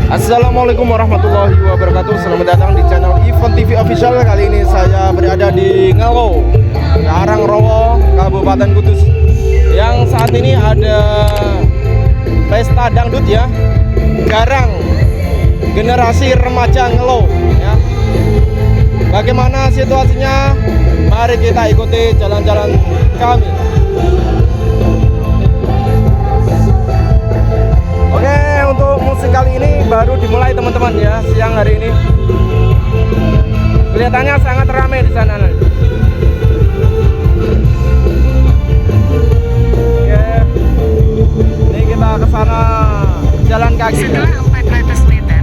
Assalamualaikum warahmatullahi wabarakatuh. Selamat datang di channel Event TV Official. Kali ini saya berada di Ngelo, Karangrowo, Kabupaten Kudus. Yang saat ini ada pesta dangdut ya, Garang Generasi Remaja Ngelo ya. Bagaimana situasinya? Mari kita ikuti jalan-jalan kami. Oke, untuk musik kali ini baru dimulai teman-teman ya, siang hari ini. Kelihatannya sangat ramai di sana. Oke, ini kita ke sana jalan kaki. Setelah 400 meter,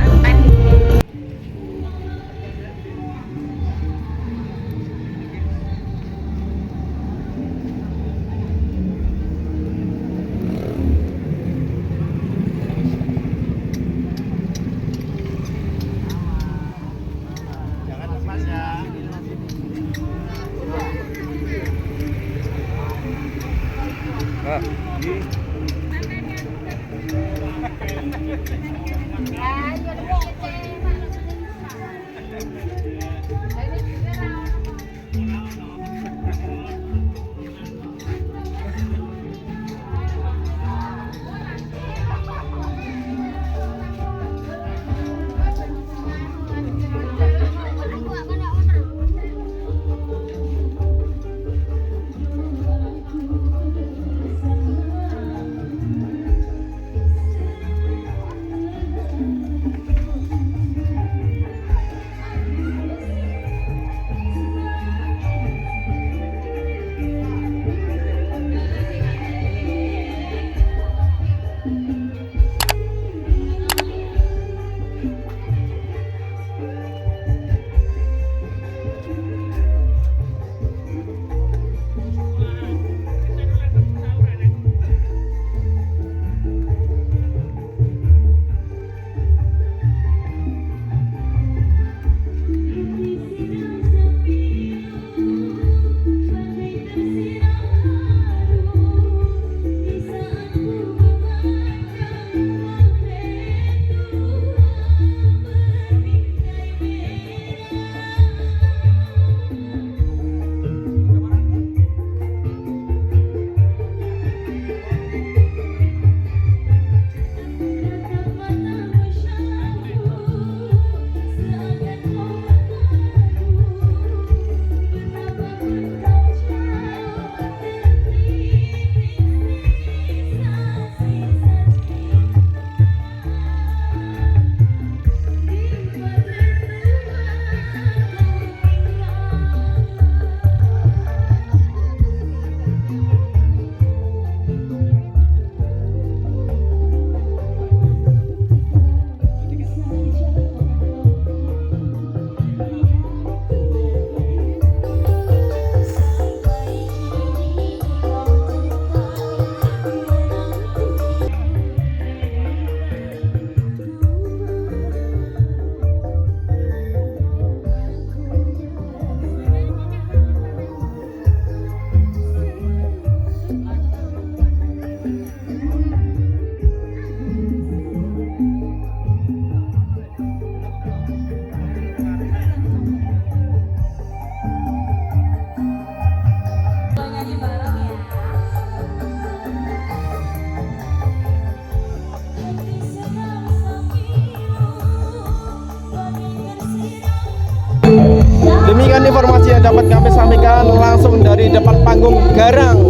demikian informasi yang dapat kami sampaikan langsung dari depan panggung Garang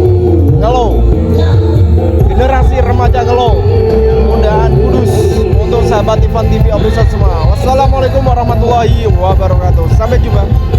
Ngelo, Generasi Remaja Ngelo, Undaan Kudus, untuk sahabat Event TV Official semua. Wassalamualaikum warahmatullahi wabarakatuh. Sampai jumpa.